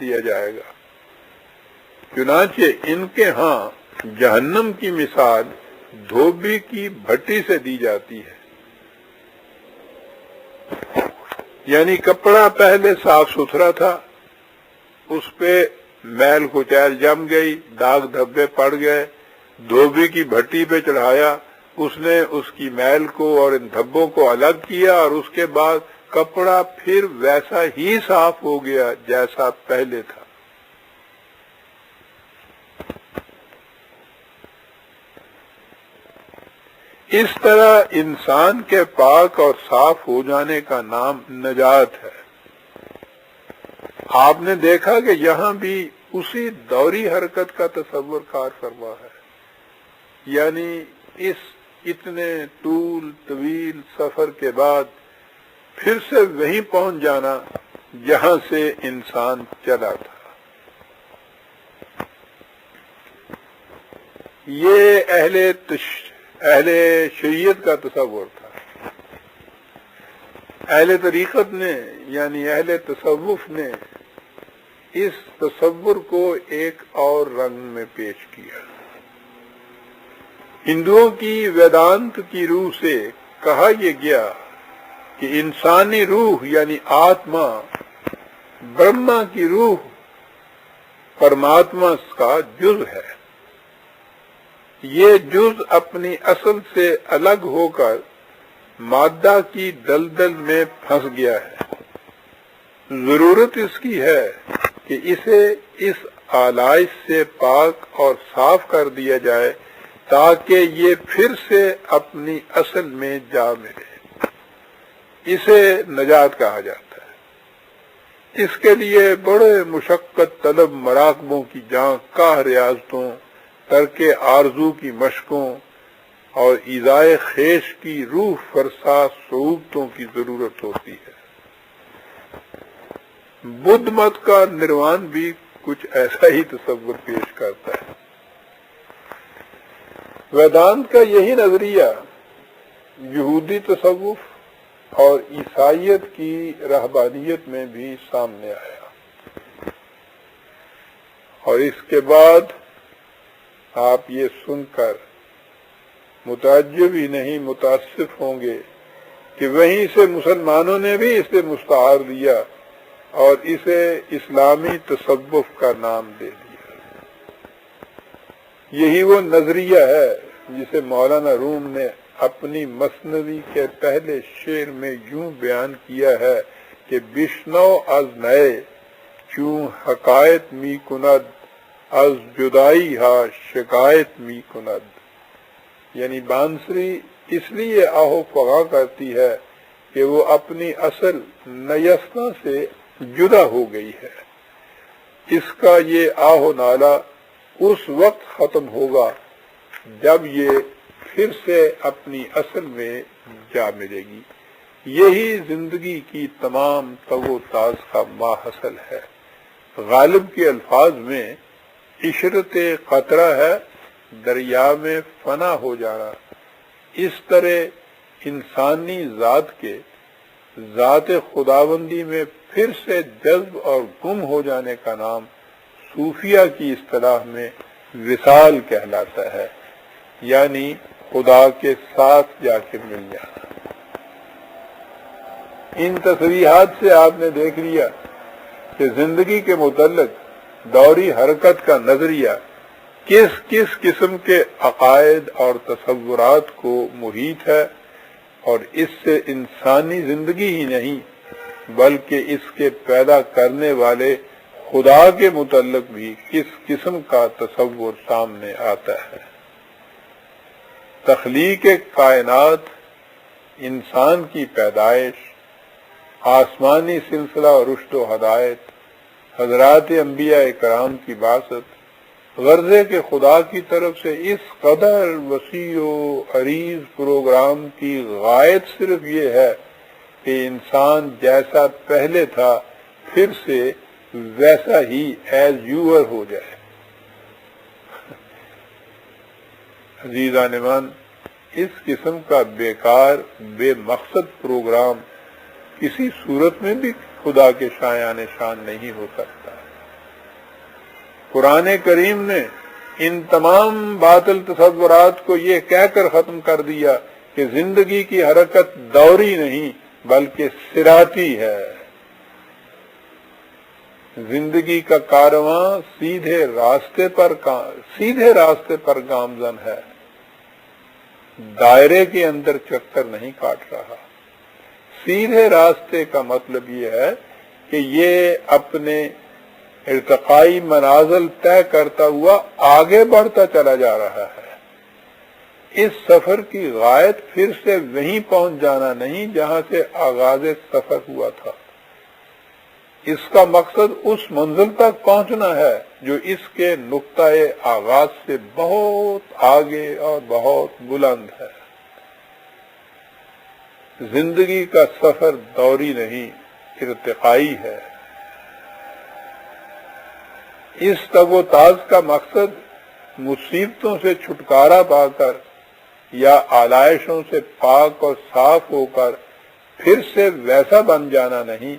دیا جائے گا۔ چنانچہ ان کے ہاں جہنم کی مثال دھوبی کی بھٹی سے دی جاتی ہے، یعنی کپڑا پہلے صاف ستھرا تھا، اس پہ میل کچیل جم گئی، داغ دھبے پڑ گئے، دھوبی کی بھٹی پہ چڑھایا، اس نے اس کی میل کو اور ان دھبوں کو الگ کیا، اور اس کے بعد کپڑا پھر ویسا ہی صاف ہو گیا جیسا پہلے تھا۔ اس طرح انسان کے پاک اور صاف ہو جانے کا نام نجات ہے۔ آپ نے دیکھا کہ یہاں بھی اسی دوری حرکت کا تصور کار فرما ہے، یعنی اس اتنے طویل سفر کے بعد پھر سے وہیں پہنچ جانا جہاں سے انسان چلا تھا۔ یہ اہل شریعت کا تصور تھا۔ اہل طریقت نے یعنی اہل تصوف نے اس تصور کو ایک اور رنگ میں پیش کیا۔ ہندوؤں کی ویدانت کی روح سے کہا یہ گیا کہ انسانی روح یعنی آتما برہما کی روح پرماتما کا جز ہے۔ یہ جز اپنی اصل سے الگ ہو کر مادہ کی دلدل میں پھنس گیا ہے۔ ضرورت اس کی ہے کہ اسے اس آلائش سے پاک اور صاف کر دیا جائے تاکہ یہ پھر سے اپنی اصل میں جا ملے۔ اسے نجات کہا جاتا ہے۔ اس کے لیے بڑے مشقت طلب مراقبوں کی جاں ریاضتوں، ترک آرزو کی مشقوں اور ایذائے خیش کی روح فرسا صعوبتوں کی ضرورت ہوتی ہے۔ بدھ مت کا نروان بھی کچھ ایسا ہی تصور پیش کرتا ہے۔ ویدانت کا یہی نظریہ یہودی تصوف اور عیسائیت کی رہبانیت میں بھی سامنے آیا، اور اس کے بعد آپ یہ سن کر متعجب ہی نہیں متاسف ہوں گے کہ وہیں سے مسلمانوں نے بھی اسے مستعار دیا اور اسے اسلامی تصوف کا نام دے دیا۔ یہی وہ نظریہ ہے جسے مولانا روم نے اپنی مثنوی کے پہلے شعر میں یوں بیان کیا ہے کہ بشنو از نئے چوں حکایت می کند از جدائی ہا شکایت می کند، یعنی بانسری اس لیے آہو فغاں کرتی ہے کہ وہ اپنی اصل نیستہ سے جدا ہو گئی ہے۔ اس کا یہ آہو نالہ اس وقت ختم ہوگا جب یہ پھر سے اپنی اصل میں جا ملے گی۔ یہی زندگی کی تمام تگ و تاز کا ماحصل ہے۔ غالب کے الفاظ میں عشرت قطرہ ہے دریا میں فنا ہو جانا۔ اس طرح انسانی ذات کے ذات خداوندی میں پھر سے جذب اور گم ہو جانے کا نام صوفیہ کی اصطلاح میں وصال کہلاتا ہے، یعنی خدا کے ساتھ جا کے مل جانا۔ ان تصریحات سے آپ نے دیکھ لیا کہ زندگی کے متعلق دوری حرکت کا نظریہ کس کس قسم کے عقائد اور تصورات کو محیط ہے، اور اس سے انسانی زندگی ہی نہیں بلکہ اس کے پیدا کرنے والے خدا کے متعلق بھی کس قسم کا تصور سامنے آتا ہے۔ تخلیق کائنات، انسان کی پیدائش، آسمانی سلسلہ اور رشد و ہدایت، حضرات انبیاء کرام کی بعثت، غرضے کے خدا کی طرف سے اس قدر وسیع و عریض پروگرام کی غایت صرف یہ ہے کہ انسان جیسا پہلے تھا پھر سے ویسا ہی ایز یوور ہو جائے۔ عزیزان من، اس قسم کا بیکار بے مقصد پروگرام کسی صورت میں بھی خدا کے شایان شان نہیں ہو سکتا۔ قرآن کریم نے ان تمام باطل تصورات کو یہ کہہ کر ختم کر دیا کہ زندگی کی حرکت دوری نہیں بلکہ صراطی ہے، زندگی کا کارواں سیدھے راستے پر گامزن ہے، دائرے کے اندر چکر نہیں کاٹ رہا۔ سیدھے راستے کا مطلب یہ ہے کہ یہ اپنے ارتقائی منازل طے کرتا ہوا آگے بڑھتا چلا جا رہا ہے۔ اس سفر کی غایت پھر سے وہیں پہنچ جانا نہیں جہاں سے آغاز سفر ہوا تھا، اس کا مقصد اس منزل تک پہنچنا ہے جو اس کے نقطۂ آغاز سے بہت آگے اور بہت بلند ہے۔ زندگی کا سفر دوری نہیں، ارتقائی ہے۔ اس تگ و تاز کا مقصد مصیبتوں سے چھٹکارا پا کر یا آلائشوں سے پاک اور صاف ہو کر پھر سے ویسا بن جانا نہیں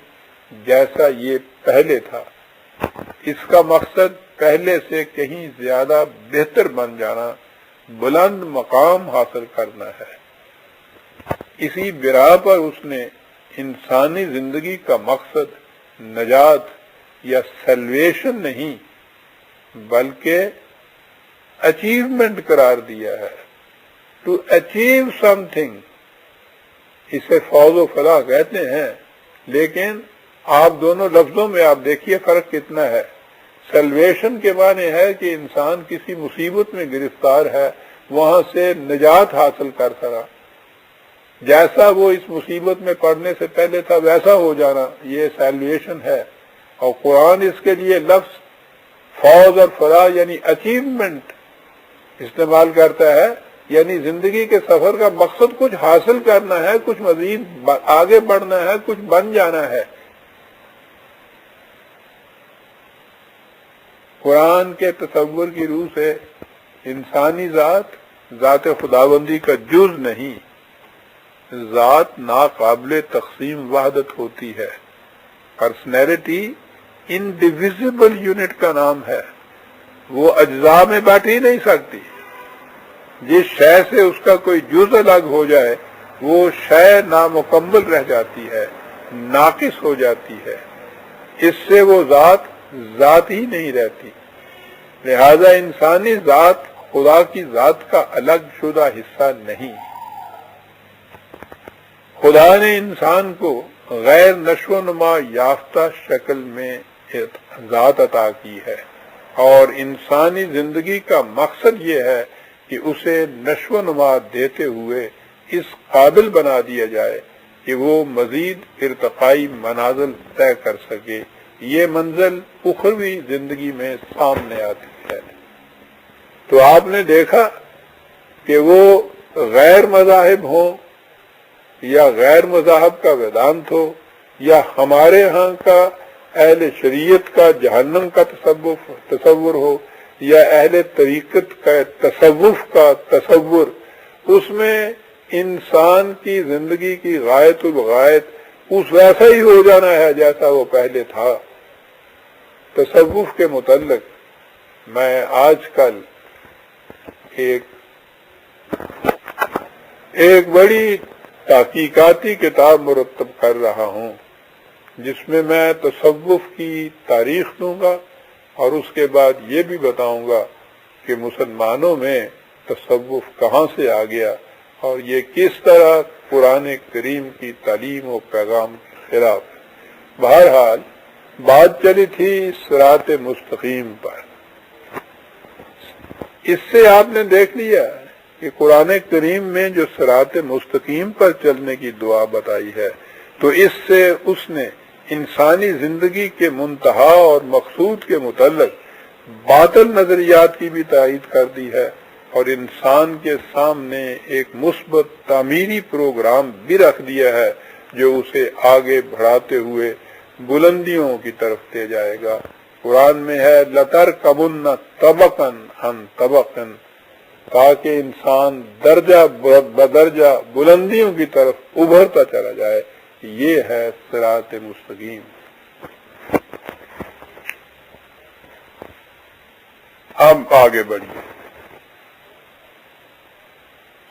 جیسا یہ پہلے تھا، اس کا مقصد پہلے سے کہیں زیادہ بہتر بن جانا، بلند مقام حاصل کرنا ہے۔ اسی بنا پر اس نے انسانی زندگی کا مقصد نجات یا سیلویشن نہیں بلکہ اچیومنٹ قرار دیا ہے۔ ٹو اچیو سم تھنگ، اسے فوز و فلاح کہتے ہیں، لیکن آپ دونوں لفظوں میں آپ دیکھیے فرق کتنا ہے۔ سیلویشن کے معنی ہے کہ انسان کسی مصیبت میں گرفتار ہے، وہاں سے نجات حاصل کر سکا، جیسا وہ اس مصیبت میں پڑنے سے پہلے تھا ویسا ہو جانا، یہ سیلویشن ہے۔ اور قرآن اس کے لیے لفظ فوز اور فلاح یعنی اچیومنٹ استعمال کرتا ہے، یعنی زندگی کے سفر کا مقصد کچھ حاصل کرنا ہے، کچھ مزید آگے بڑھنا ہے، کچھ بن جانا ہے۔ قرآن کے تصور کی روح سے انسانی ذات خداوندی کا جز نہیں، ذات ناقابل تقسیم وحدت ہوتی ہے۔ پرسنالٹی انڈیویزبل یونٹ کا نام ہے، وہ اجزاء میں بٹ ہی نہیں سکتی۔ جس شے سے اس کا کوئی جز الگ ہو جائے وہ شے نامکمل رہ جاتی ہے، ناقص ہو جاتی ہے، اس سے وہ ذات ہی نہیں رہتی۔ لہذا انسانی ذات خدا کی ذات کا الگ شدہ حصہ نہیں۔ خدا نے انسان کو غیر نشو و نما یافتہ شکل میں ذات عطا کی ہے، اور انسانی زندگی کا مقصد یہ ہے کہ اسے نشو و نما دیتے ہوئے اس قابل بنا دیا جائے کہ وہ مزید ارتقائی منازل طے کر سکے۔ یہ منزل اخروی زندگی میں سامنے آتی ہے۔ تو آپ نے دیکھا کہ وہ غیر مذاہب ہوں یا غیر مذاہب کا ویدانت ہو یا ہمارے ہاں کا اہل شریعت کا جہنم کا تصور ہو یا اہل طریقت کا تصوف کا تصور، اس میں انسان کی زندگی کی غایت الغایت اس ویسا ہی ہو جانا ہے جیسا وہ پہلے تھا۔ تصوف کے متعلق میں آج کل ایک بڑی تحقیقاتی کتاب مرتب کر رہا ہوں، جس میں میں تصوف کی تاریخ دوں گا اور اس کے بعد یہ بھی بتاؤں گا کہ مسلمانوں میں تصوف کہاں سے آ گیا اور یہ کس طرح قرآن کریم کی تعلیم و پیغام کے خلاف۔ بہرحال بات چلی تھی صراط مستقیم پر۔ اس سے آپ نے دیکھ لیا کہ قرآن کریم میں جو صراط مستقیم پر چلنے کی دعا بتائی ہے، تو اس سے اس نے انسانی زندگی کے منتہا اور مقصود کے متعلق باطل نظریات کی بھی تائید کر دی ہے، اور انسان کے سامنے ایک مثبت تعمیری پروگرام بھی رکھ دیا ہے جو اسے آگے بڑھاتے ہوئے بلندیوں کی طرف لے جائے گا۔ قرآن میں ہے لَتَرْكَبُنَّ طَبَقًا عَنْ طَبَقٍ، تاکہ انسان درجہ بدرجہ بلندیوں کی طرف ابھرتا چلا جائے۔ یہ ہے صراط مستقیم۔ اب آگے بڑھیے۔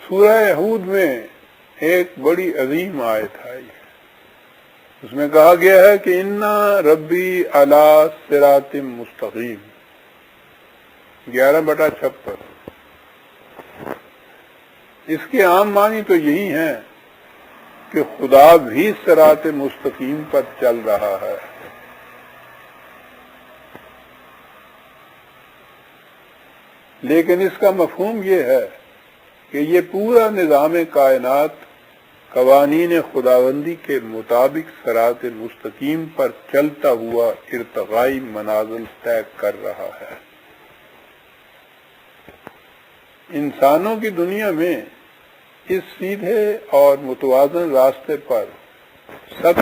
سورہ ہود میں ایک بڑی عظیم آیت آئی، اس میں کہا گیا ہے کہ انا ربی علی صراط مستقیم، 11/56۔ اس کے عام معنی تو یہی ہیں کہ خدا بھی صراط مستقیم پر چل رہا ہے، لیکن اس کا مفہوم یہ ہے کہ یہ پورا نظام کائنات قوانین خداوندی کے مطابق صراط مستقیم پر چلتا ہوا ارتقائی منازل طے کر رہا ہے۔ انسانوں کی دنیا میں اس سیدھے اور متوازن راستے پر سب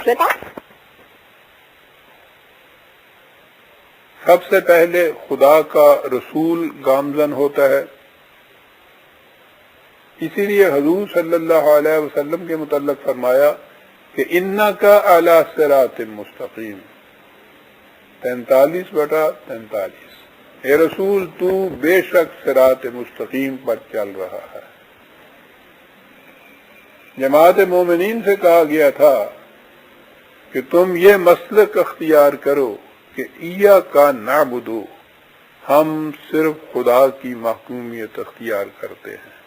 سے پہلے خدا کا رسول گامزن ہوتا ہے۔ اسی لیے حضور صلی اللہ علیہ وسلم کے متعلق فرمایا کہ انکا علی صراط مستقیم، 43/43۔ اے رسول تو بے شک صراط مستقیم پر چل رہا ہے۔ جماعت مومنین سے کہا گیا تھا کہ تم یہ مسلک اختیار کرو کہ ایاک نعبد، ہم صرف خدا کی محکومیت اختیار کرتے ہیں۔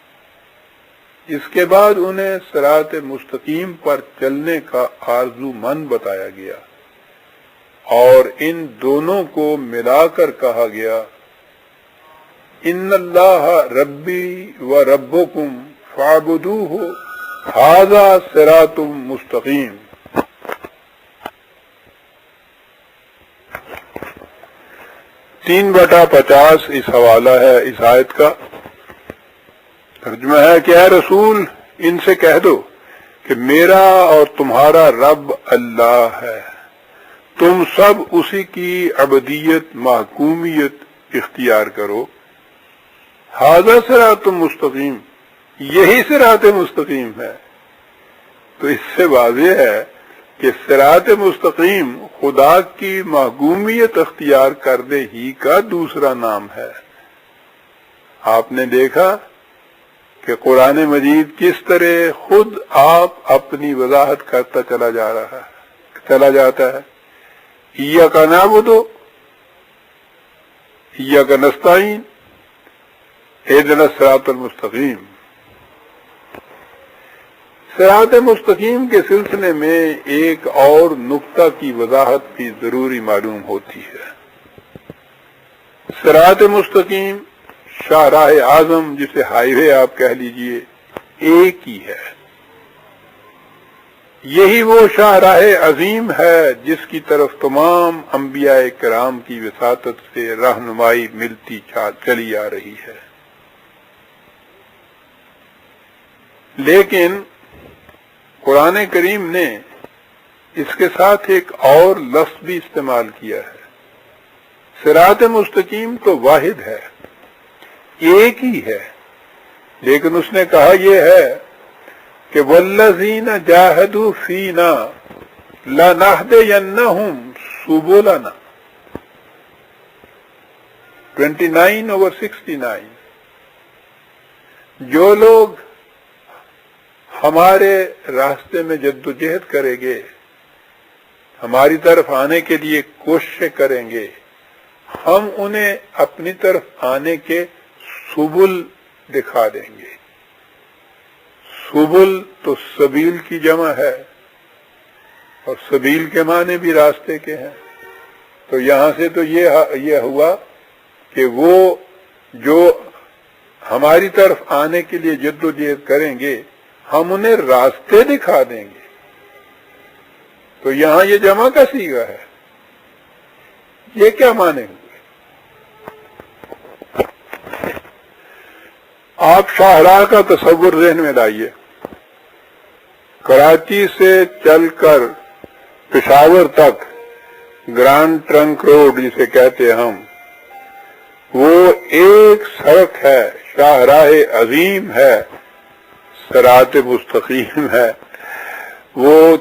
اس کے بعد انہیں صراط مستقیم پر چلنے کا آرزو مند بتایا گیا، اور ان دونوں کو ملا کر کہا گیا ان اللہ ربی و ربکم فاعبدوہ ھذا صراط مستقیم۔ 3/50 اس حوالہ ہے اس آیت کا۔ ترجمہ ہے کہ اے رسول ان سے کہہ دو کہ میرا اور تمہارا رب اللہ ہے، تم سب اسی کی عبدیت محکومیت اختیار کرو۔ ھذا صراط مستقیم، یہی صراط مستقیم ہے۔ تو اس سے واضح ہے کہ صراط مستقیم خدا کی محکومیت اختیار کرنے ہی کا دوسرا نام ہے۔ آپ نے دیکھا کہ قرآن مجید کس طرح خود آپ اپنی وضاحت کرتا چلا جاتا ہے۔ ایاک نعبد ایاک نستعین اہدنا الصراط المستقیم۔ صراط مستقیم کے سلسلے میں ایک اور نقطہ کی وضاحت بھی ضروری معلوم ہوتی ہے۔ صراط مستقیم، شاہراہ اعظم جسے ہائی وے آپ کہہ لیجئے، ایک ہی ہے۔ یہی وہ شاہراہ عظیم ہے جس کی طرف تمام انبیاء کرام کی وساطت سے رہنمائی ملتی چلی آ رہی ہے۔ لیکن قرآن کریم نے اس کے ساتھ ایک اور لفظ بھی استعمال کیا ہے۔ صراط مستقیم تو واحد ہے، ایک ہی ہے، لیکن اس نے کہا یہ ہے کہ والذین جاہدوا فینا لنہدینہم سبلنا، 29/69۔ جو لوگ ہمارے راستے میں جدوجہد کریں گے، ہماری طرف آنے کے لیے کوششیں کریں گے، ہم انہیں اپنی طرف آنے کے سبل دکھا دیں گے۔ سبل تو سبیل کی جمع ہے، اور سبیل کے معنی بھی راستے کے ہیں۔ تو یہاں سے تو یہ ہوا کہ وہ جو ہماری طرف آنے کے لیے جدوجہد کریں گے، ہم انہیں راستے دکھا دیں گے۔ تو یہاں یہ جمع کا صیغہ ہے، یہ کیا معنی ہوئے؟ آپ شاہراہ کا تصور ذہن میں لائیے۔ کراچی سے چل کر پشاور تک گرانڈ ٹرنک روڈ جسے کہتے ہم، وہ ایک سڑک ہے، شاہراہ عظیم ہے، صراط مستقیم ہے۔ وہ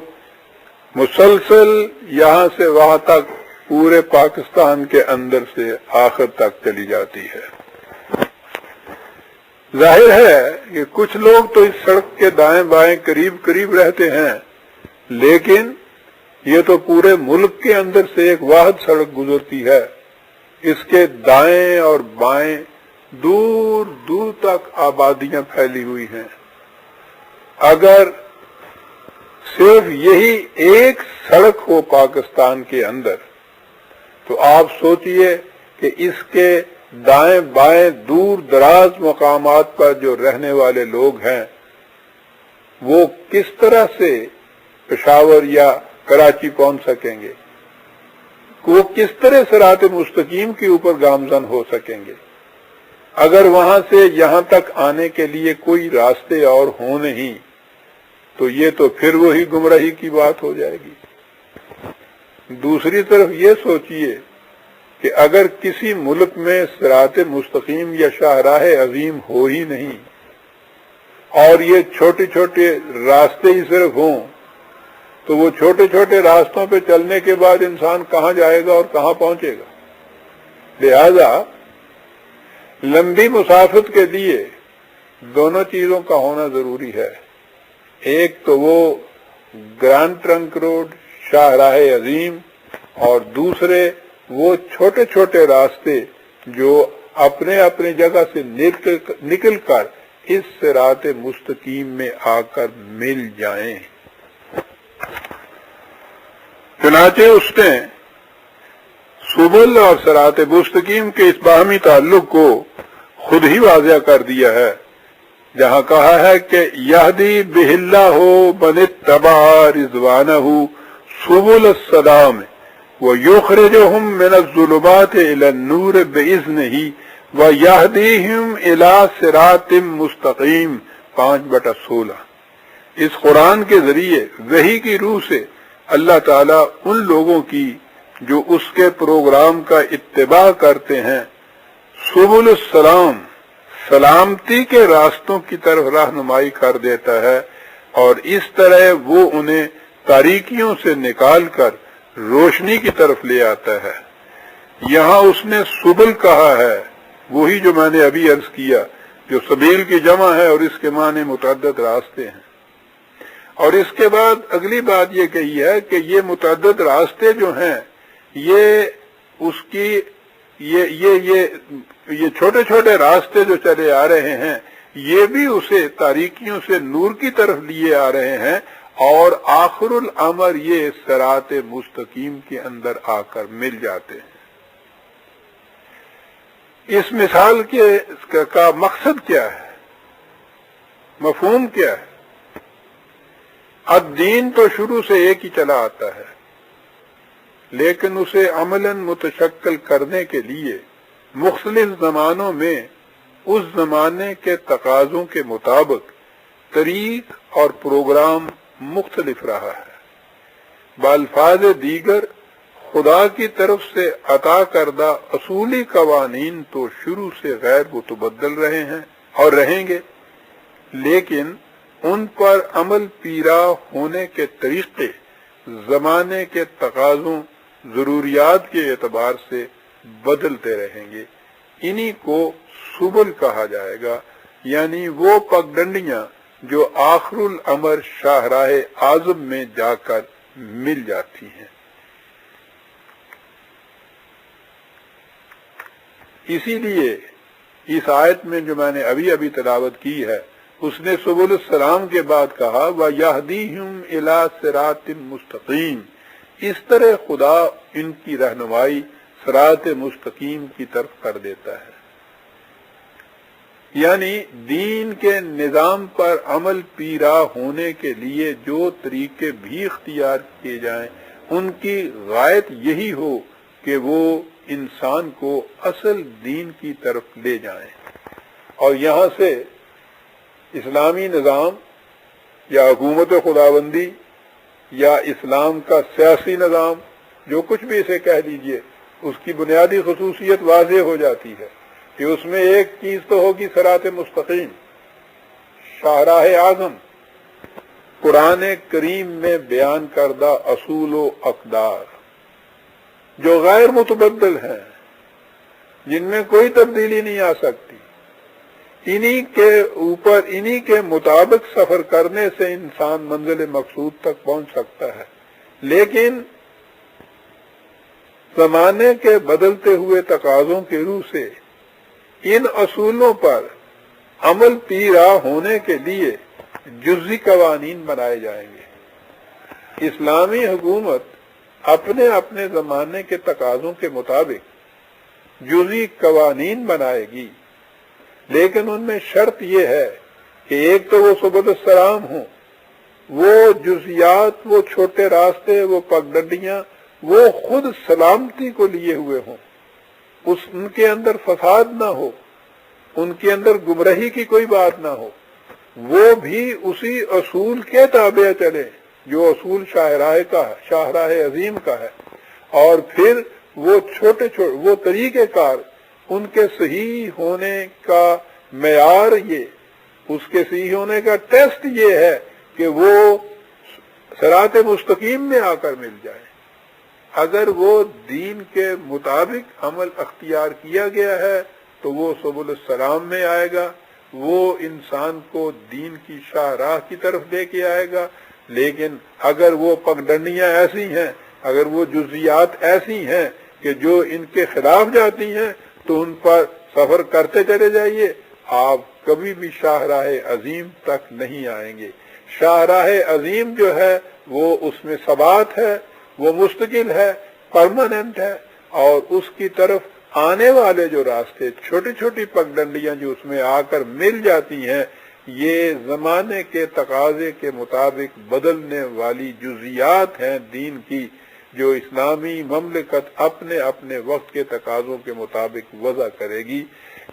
مسلسل یہاں سے وہاں تک پورے پاکستان کے اندر سے آخر تک چلی جاتی ہے۔ ظاہر ہے کہ کچھ لوگ تو اس سڑک کے دائیں بائیں قریب قریب رہتے ہیں، لیکن یہ تو پورے ملک کے اندر سے ایک واحد سڑک گزرتی ہے، اس کے دائیں اور بائیں دور دور تک آبادیاں پھیلی ہوئی ہیں۔ اگر صرف یہی ایک سڑک ہو پاکستان کے اندر تو آپ سوچئے کہ اس کے دائیں بائیں دور دراز مقامات پر جو رہنے والے لوگ ہیں وہ کس طرح سے پشاور یا کراچی پہنچ سکیں گے، وہ کس طرح صراط مستقیم کے اوپر گامزن ہو سکیں گے اگر وہاں سے یہاں تک آنے کے لیے کوئی راستے اور ہوں نہیں، تو یہ تو پھر وہی گمراہی کی بات ہو جائے گی۔ دوسری طرف یہ سوچئے کہ اگر کسی ملک میں صراط مستقیم یا شاہراہ عظیم ہو ہی نہیں اور یہ چھوٹے چھوٹے راستے ہی صرف ہوں، تو وہ چھوٹے چھوٹے راستوں پہ چلنے کے بعد انسان کہاں جائے گا اور کہاں پہنچے گا؟ لہذا لمبی مسافت کے لیے دونوں چیزوں کا ہونا ضروری ہے، ایک تو وہ گرانڈ ٹرنک روڈ شاہراہ عظیم، اور دوسرے وہ چھوٹے چھوٹے راستے جو اپنے اپنے جگہ سے نکل کر اس صراط مستقیم میں آ کر مل جائیں۔ چنانچہ اس نے سبل اور صراط مستقیم کے اس باہمی تعلق کو خود ہی واضح کر دیا ہے، جہاں کہا ہے کہ یہدی بہ اللہ من اتبع رضوانہ سبل السلام وَيُخْرِجُهُم مِّنَ الظُّلُمَاتِ إِلَى النُّورِ بِإِذْنِهِ وَيَهْدِيهِمْ إِلَىٰ صِرَاطٍ مُّسْتَقِيمٍ 5/16۔ اس قرآن کے ذریعے وحی کی روح سے اللہ تعالیٰ ان لوگوں کی جو اس کے پروگرام کا اتباع کرتے ہیں سبل السلام سلامتی کے راستوں کی طرف رہنمائی کر دیتا ہے، اور اس طرح وہ انہیں تاریکیوں سے نکال کر روشنی کی طرف لے آتا ہے۔ یہاں اس نے سبل کہا ہے، وہی جو میں نے ابھی عرض کیا، جو سبیل کی جمع ہے اور اس کے معنی متعدد راستے ہیں۔ اور اس کے بعد اگلی بات یہ کہی ہے کہ یہ متعدد راستے جو ہیں یہ اس کی یہ چھوٹے چھوٹے راستے جو چلے آ رہے ہیں یہ بھی اسے تاریکیوں سے نور کی طرف لیے آ رہے ہیں، اور آخر الامر یہ صراط مستقیم کے اندر آ کر مل جاتے ہیں۔ اس مثال کا مقصد کیا ہے، مفہوم کیا ہے؟ الدین تو شروع سے ایک ہی چلا آتا ہے، لیکن اسے عملاً متشکل کرنے کے لیے مختلف زمانوں میں اس زمانے کے تقاضوں کے مطابق طریق اور پروگرام مختلف رہا ہے۔ بالفاظ دیگر خدا کی طرف سے عطا کردہ اصولی قوانین تو شروع سے غیر متبدل رہے ہیں اور رہیں گے، لیکن ان پر عمل پیرا ہونے کے طریقے زمانے کے تقاضوں ضروریات کے اعتبار سے بدلتے رہیں گے۔ انہی کو سبل کہا جائے گا، یعنی وہ پگڈنڈیاں جو آخر الامر شاہراہ اعظم میں جا کر مل جاتی ہیں۔ اسی لیے اس آیت میں جو میں نے ابھی تلاوت کی ہے اس نے سبل السلام کے بعد کہا وَيَهْدِيهِمْ إِلَىٰ صِرَاطٍ مُّسْتَقِيمٍ، اس طرح خدا ان کی رہنمائی صراط مستقیم کی طرف کر دیتا ہے۔ یعنی دین کے نظام پر عمل پیرا ہونے کے لیے جو طریقے بھی اختیار کیے جائیں ان کی غایت یہی ہو کہ وہ انسان کو اصل دین کی طرف لے جائیں، اور یہاں سے اسلامی نظام یا حکومت خداوندی یا اسلام کا سیاسی نظام جو کچھ بھی اسے کہہ دیجئے، اس کی بنیادی خصوصیت واضح ہو جاتی ہے کہ اس میں ایک چیز تو ہوگی صراط مستقیم، شاہراہ اعظم، قرآن کریم میں بیان کردہ اصول و اقدار، جو غیر متبدل ہیں، جن میں کوئی تبدیلی نہیں آ سکتی، انہی کے اوپر، انہی کے مطابق سفر کرنے سے انسان منزل مقصود تک پہنچ سکتا ہے۔ لیکن زمانے کے بدلتے ہوئے تقاضوں کے روح سے ان اصولوں پر عمل پیرا ہونے کے لیے جزوی قوانین بنائے جائیں گے۔ اسلامی حکومت اپنے اپنے زمانے کے تقاضوں کے مطابق جزوی قوانین بنائے گی، لیکن ان میں شرط یہ ہے کہ ایک تو وہ سبل السلام ہوں، وہ جزیات، وہ چھوٹے راستے، وہ پگڈنڈیاں، وہ خود سلامتی کو لیے ہوئے ہوں، ان کے اندر فساد نہ ہو، ان کے اندر گمراہی کی کوئی بات نہ ہو، وہ بھی اسی اصول کے تابع چلے جو اصول شاہراہ عظیم کا ہے، اور پھر وہ وہ طریقہ کار، ان کے صحیح ہونے کا معیار یہ، اس کے صحیح ہونے کا ٹیسٹ یہ ہے کہ وہ صراط مستقیم میں آ کر مل جائے۔ اگر وہ دین کے مطابق عمل اختیار کیا گیا ہے تو وہ سبل السلام میں آئے گا، وہ انسان کو دین کی شاہراہ کی طرف لے کے آئے گا۔ لیکن اگر وہ پگڈنڈیاں ایسی ہیں، اگر وہ جزیات ایسی ہیں کہ جو ان کے خلاف جاتی ہیں، تو ان پر سفر کرتے چلے جائیے، آپ کبھی بھی شاہراہ عظیم تک نہیں آئیں گے۔ شاہراہ عظیم جو ہے وہ اس میں ثبات ہے، وہ مستقل ہے، پرماننٹ ہے، اور اس کی طرف آنے والے جو راستے، چھوٹی چھوٹی پگڈنڈیاں جو اس میں آ کر مل جاتی ہیں، یہ زمانے کے تقاضے کے مطابق بدلنے والی جزیات ہیں دین کی، جو اسلامی مملکت اپنے اپنے وقت کے تقاضوں کے مطابق وضع کرے گی۔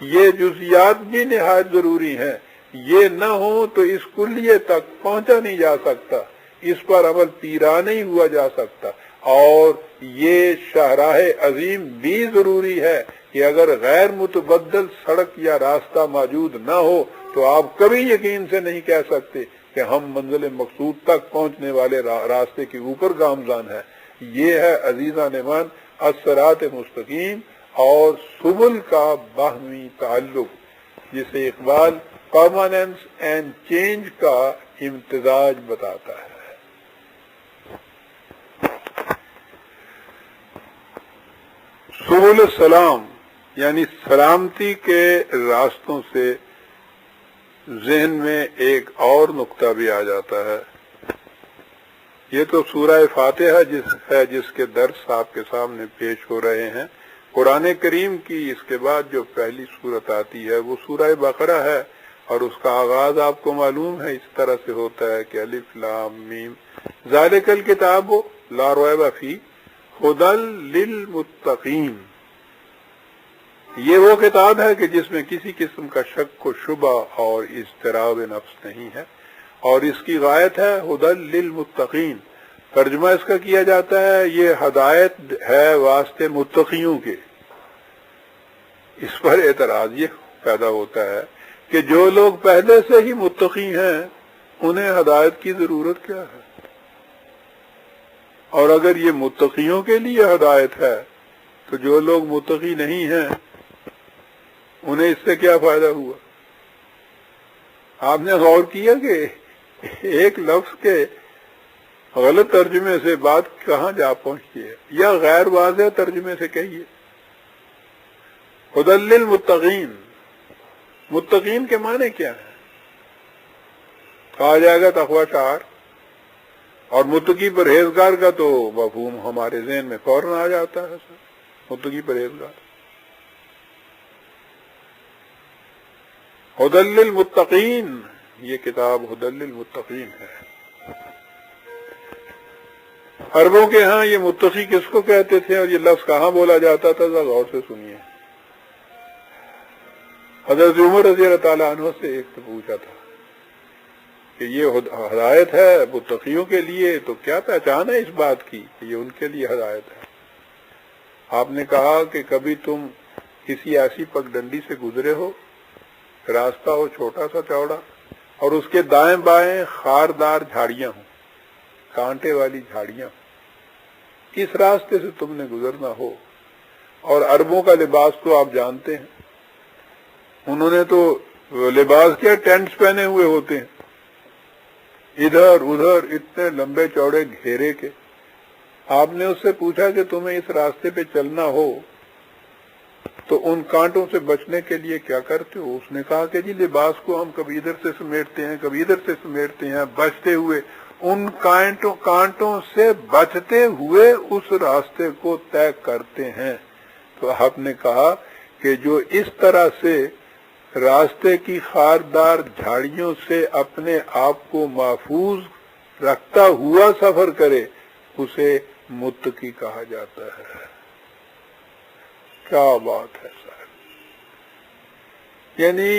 یہ جزیات بھی نہایت ضروری ہیں، یہ نہ ہو تو اس کلیے تک پہنچا نہیں جا سکتا، اس پر عمل پیرا نہیں ہوا جا سکتا۔ اور یہ شاہراہ عظیم بھی ضروری ہے کہ اگر غیر متبدل سڑک یا راستہ موجود نہ ہو تو آپ کبھی یقین سے نہیں کہہ سکتے کہ ہم منزل مقصود تک پہنچنے والے راستے کے اوپر گامزن ہیں۔ یہ ہے عزیزان ایمان الصراط مستقیم اور سبل کا باہمی تعلق، جسے اقبال پرماننس اینڈ چینج کا امتزاج بتاتا ہے۔ سبل السلام یعنی سلامتی کے راستوں سے ذہن میں ایک اور نقطہ بھی آ جاتا ہے۔ یہ تو سورہ فاتحہ جس کے درس آپ کے سامنے پیش ہو رہے ہیں۔ قرآن کریم کی اس کے بعد جو پہلی سورت آتی ہے وہ سورہ بقرہ ہے، اور اس کا آغاز آپ کو معلوم ہے اس طرح سے ہوتا ہے کہ الف لام میم ذالک الکتاب لا ریب فیہ ھدی للمتقین۔ یہ وہ کتاب ہے کہ جس میں کسی قسم کا شک و شبہ اور اضطراب نفس نہیں ہے، اور اس کی غایت ہے ھدی للمتقین۔ ترجمہ اس کا کیا جاتا ہے یہ ہدایت ہے واسطے متقیوں کے۔ اس پر اعتراض یہ پیدا ہوتا ہے کہ جو لوگ پہلے سے ہی متقی ہیں انہیں ہدایت کی ضرورت کیا ہے، اور اگر یہ متقیوں کے لیے ہدایت ہے تو جو لوگ متقی نہیں ہیں انہیں اس سے کیا فائدہ ہوا؟ آپ نے غور کیا کہ ایک لفظ کے غلط ترجمے سے بات کہاں جا پہنچتی ہے، یا غیر واضح ترجمے سے کہیے۔ ھدی للمتقین، متقین کے معنی کیا ہے؟ کہا جائے گا تقوی شعار، اور متقی پرہیزگار کا تو مفہوم ہمارے ذہن میں فوراً آ جاتا ہے۔ متقی پرہیزگار، ھدی للمتقین، یہ کتاب ھدی للمتقین ہے۔ عربوں کے ہاں یہ متقی کس کو کہتے تھے اور یہ لفظ کہاں بولا جاتا تھا، ذرا غور سے سنیے۔ حضرت عمر رضی اللہ تعالیٰ عنہ سے ایک سے پوچھا تھا کہ یہ ہدایت ہے متقیوں کے لیے، تو کیا پہچان ہے اس بات کی کہ یہ ان کے لیے ہدایت ہے؟ آپ نے کہا کہ کبھی تم کسی ایسی پگڈنڈی سے گزرے ہو، راستہ ہو چھوٹا سا چوڑا، اور اس کے دائیں بائیں خاردار جھاڑیاں ہوں، کانٹے والی جھاڑیاں ہوں، اس راستے سے تم نے گزرنا ہو. اور عربوں کا لباس تو آپ جانتے ہیں، انہوں نے تو لباس کیا ٹینٹس پہنے ہوئے ہوتے ہیں، ادھر ادھر اتنے لمبے چوڑے گھیرے کے. آپ نے اس سے پوچھا کہ تمہیں اس راستے پہ چلنا ہو تو ان کانٹوں سے بچنے کے لیے کیا کرتے ہو؟ اس نے کہا کہ جی لباس کو ہم کبھی ادھر سے سمیٹتے ہیں کبھی ادھر سے سمیٹتے ہیں، بچتے ہوئے ان کانٹوں سے بچتے ہوئے اس راستے کو طے کرتے ہیں. تو آپ نے کہا کہ جو اس طرح سے راستے کی خاردار جھاڑیوں سے اپنے آپ کو محفوظ رکھتا ہوا سفر کرے اسے متقی کہا جاتا ہے. کیا بات ہے صاحب! یعنی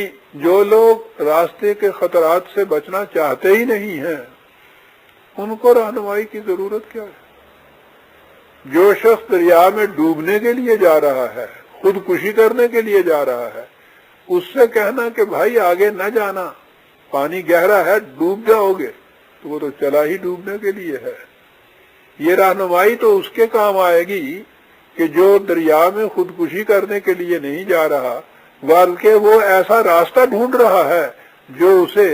جو لوگ راستے کے خطرات سے بچنا چاہتے ہی نہیں ہیں ان کو رہنمائی کی ضرورت کیا ہے؟ جو شخص دریا میں ڈوبنے کے لیے جا رہا ہے، خودکشی کرنے کے لیے جا رہا ہے، اس سے کہنا کہ بھائی آگے نہ جانا، پانی گہرا ہے ڈوب جاؤ گے، تو وہ تو چلا ہی ڈوبنے کے لیے ہے. یہ رہنمائی تو اس کے کام آئے گی کہ جو دریا میں خودکشی کرنے کے لیے نہیں جا رہا بلکہ وہ ایسا راستہ ڈھونڈ رہا ہے جو اسے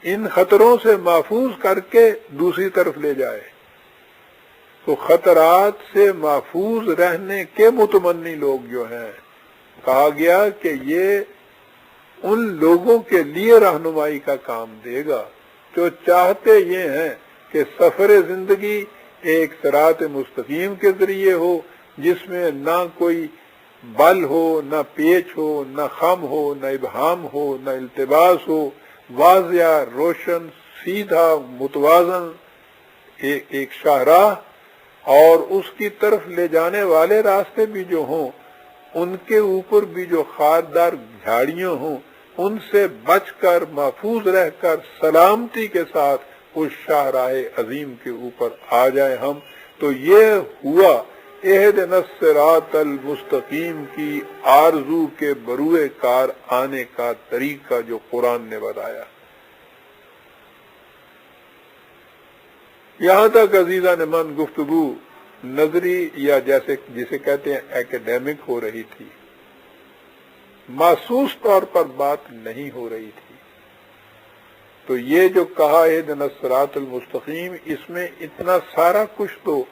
ان خطروں سے محفوظ کر کے دوسری طرف لے جائے. تو خطرات سے محفوظ رہنے کے متمنی لوگ جو ہیں، کہا گیا کہ یہ ان لوگوں کے لیے رہنمائی کا کام دے گا جو چاہتے یہ ہیں کہ سفر زندگی ایک صراط مستقیم کے ذریعے ہو، جس میں نہ کوئی بل ہو، نہ پیچ ہو، نہ خم ہو، نہ ابہام ہو، نہ التباس ہو، واضح، روشن، سیدھا، متوازن ایک شاہراہ، اور اس کی طرف لے جانے والے راستے بھی جو ہوں ان کے اوپر بھی جو خاردار جھاڑیاں ہوں ان سے بچ کر محفوظ رہ کر سلامتی کے ساتھ اس شاہراہ عظیم کے اوپر آ جائیں ہم. تو یہ ہوا اہدنا الصراط المستقیم کی آرزو کے بروئے کار آنے کا طریقہ جو قرآن نے بتایا. یہاں تک عزیزان من گفتگو نظری یا جسے کہتے ہیں ایکیڈیمک ہو رہی تھی، محسوس طور پر بات نہیں ہو رہی تھی. تو یہ جو کہا اہدنا الصراط المستقیم، اس میں اتنا سارا کچھ تو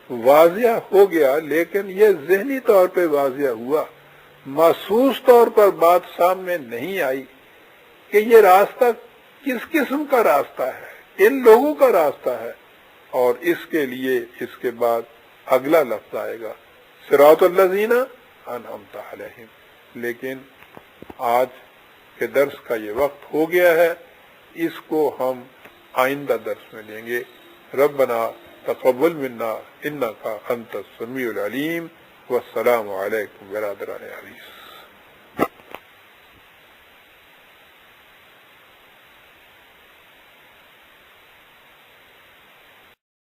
واضح ہو گیا، لیکن یہ ذہنی طور پہ واضح ہوا، محسوس طور پر بات سامنے نہیں آئی کہ یہ راستہ کس قسم کا راستہ ہے، ان لوگوں کا راستہ ہے. اور اس کے لیے اس کے بعد اگلا لفظ آئے گا صراط الذین انعمت علیہم. لیکن آج کے درس کا یہ وقت ہو گیا ہے، اس کو ہم آئندہ درس میں لیں گے. ربنا تقبل منا انک انت السمیع العلیم. والسلام علیکم برادران عزیز.